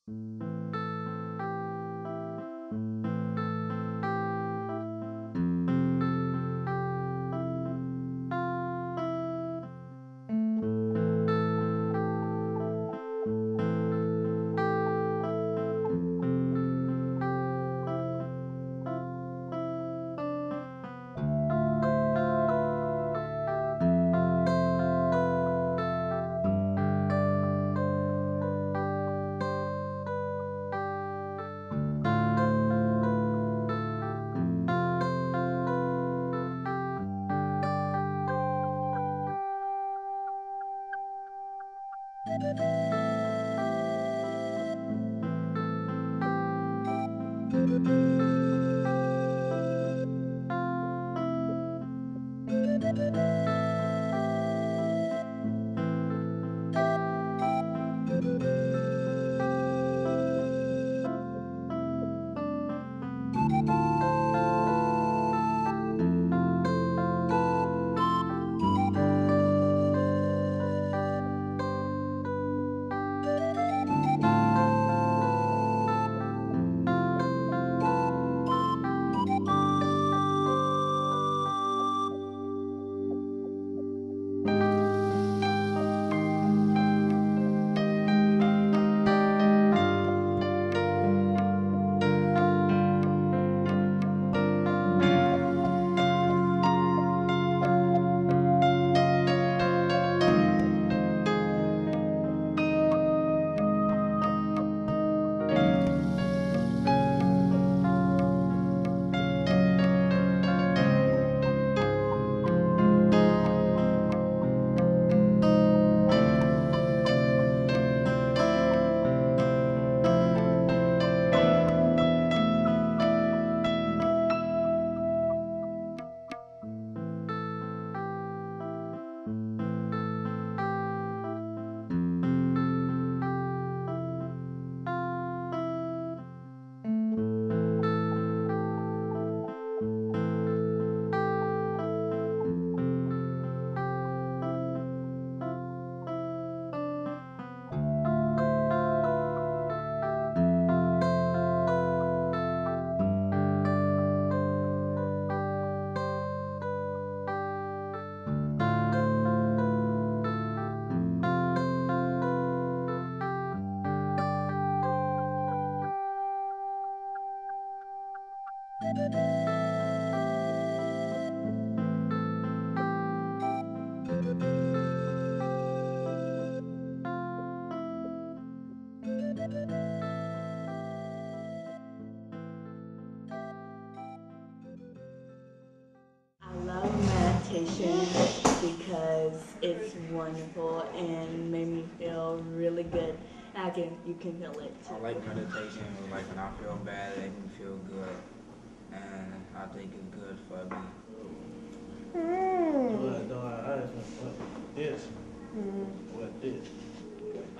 I love meditation because it's wonderful and made me feel really good. You can feel it I too. like meditation. Like when I feel bad, it makes me feel good, and I think it's good for me. This? What this?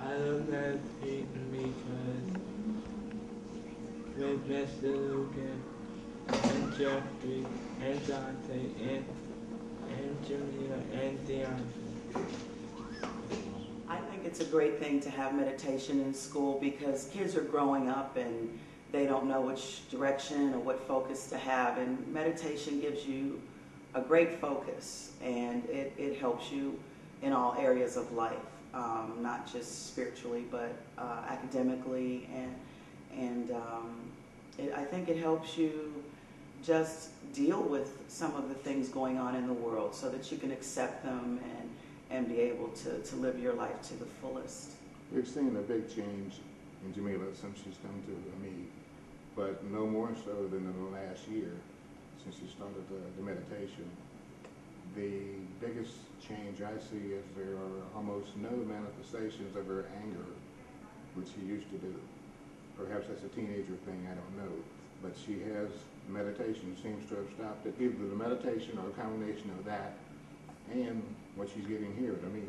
I love meditating because with Mr. Lucan and Jeffrey and Dante and Jamila and Dion. I think it's a great thing to have meditation in school because kids are growing up and they don't know which direction or what focus to have, and meditation gives you a great focus, and it helps you in all areas of life, not just spiritually but academically, and I think it helps you just deal with some of the things going on in the world so that you can accept them and be able to live your life to the fullest. We've seen a big change in Jamila since she's come to me, but no more so than in the last year since she started the meditation. The biggest change I see is there are almost no manifestations of her anger, which she used to do. Perhaps that's a teenager thing, I don't know. But she has meditation, seems to have stopped it, either the meditation or a combination of that and what she's getting here to me.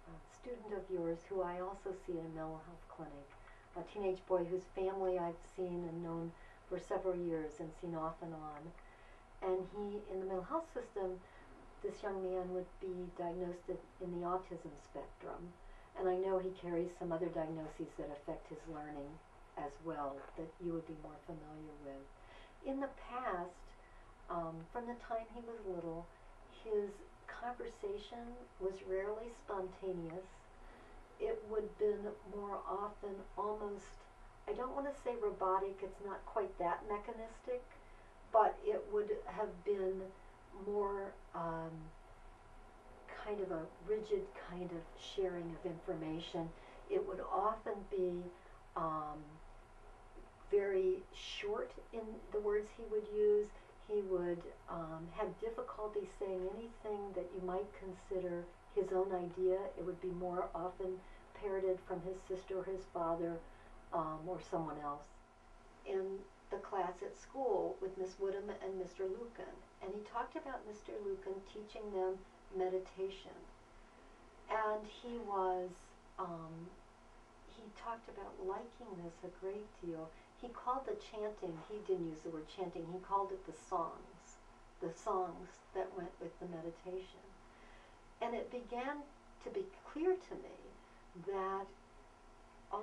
A student of yours who I also see in a mental health clinic, a teenage boy whose family I've seen and known for several years and seen off and on. And he, in the mental health system, this young man would be diagnosed in the autism spectrum. And I know he carries some other diagnoses that affect his learning as well that you would be more familiar with. In the past, from the time he was little, his conversation was rarely spontaneous. It would have been more often almost, I don't want to say robotic, it's not quite that mechanistic, but it would have been more kind of a rigid kind of sharing of information. It would often be very short in the words he would use. He would have difficulty saying anything that you might consider his own idea. It would be more often parroted from his sister or his father or someone else. In the class at school with Miss Woodham and Mr. Lucan, and he talked about Mr. Lucan teaching them meditation. And he talked about liking this a great deal. He called the chanting, he didn't use the word chanting, he called it the songs that went with the meditation. And it began to be clear to me that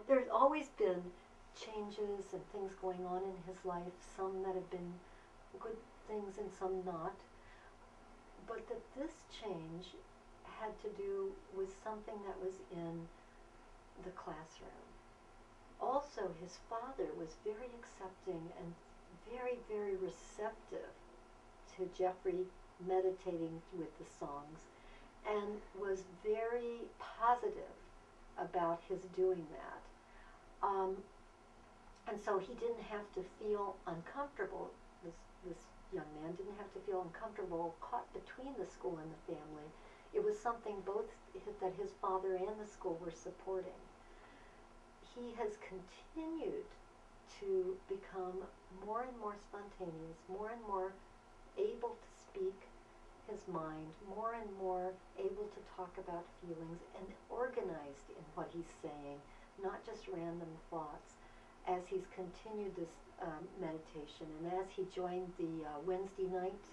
there's always been changes and things going on in his life, some that have been good things and some not, but that this change had to do with something that was in the classroom. Also, his father was very accepting and very, very receptive to Jeffrey meditating with the songs, and was very positive about his doing that. And so he didn't have to feel uncomfortable, this young man didn't have to feel uncomfortable caught between the school and the family. It was something both that his father and the school were supporting. He has continued to become more and more spontaneous, more and more able to speak his mind, more and more able to talk about feelings and organized in what he's saying, not just random thoughts, as he's continued this meditation. And as he joined the Wednesday night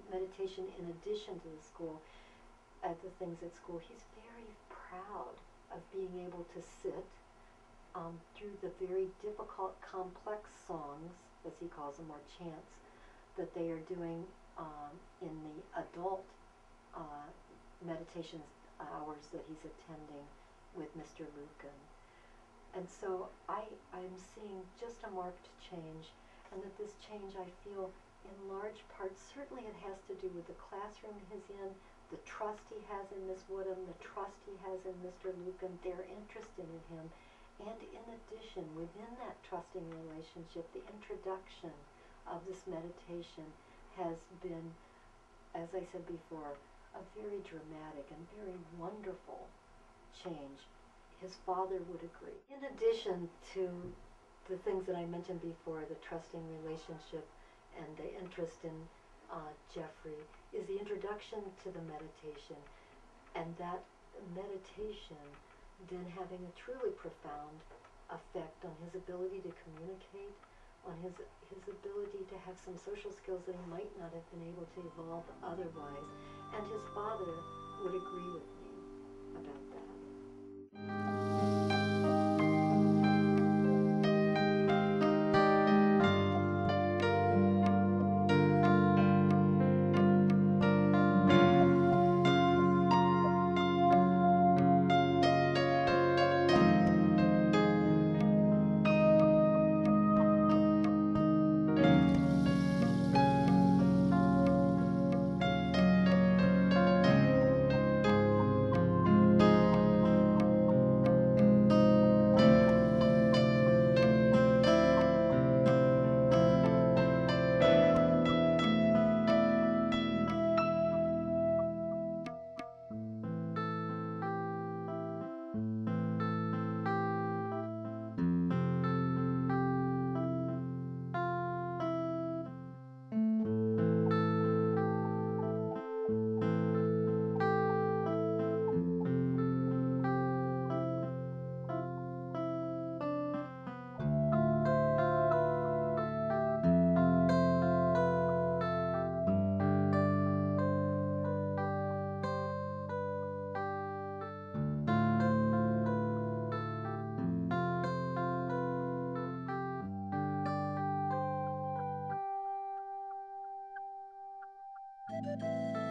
meditation in addition to the school, at the things at school, he's very proud of being able to sit through the very difficult, complex songs, as he calls them, or chants, that they are doing in the adult meditation hours that he's attending with Mr. Lucan. And so I'm seeing just a marked change, and that this change, I feel, in large part, certainly it has to do with the classroom he's in, the trust he has in Miss Woodham, the trust he has in Mr. Lucan, their interest in him, and in addition, within that trusting relationship, the introduction of this meditation has been, as I said before, a very dramatic and very wonderful change. His father would agree. In addition to the things that I mentioned before, the trusting relationship and the interest in Jeffrey, is the introduction to the meditation, and that meditation then having a truly profound effect on his ability to communicate, on his ability to have some social skills that he might not have been able to evolve otherwise. And his father would agree with me about that. you.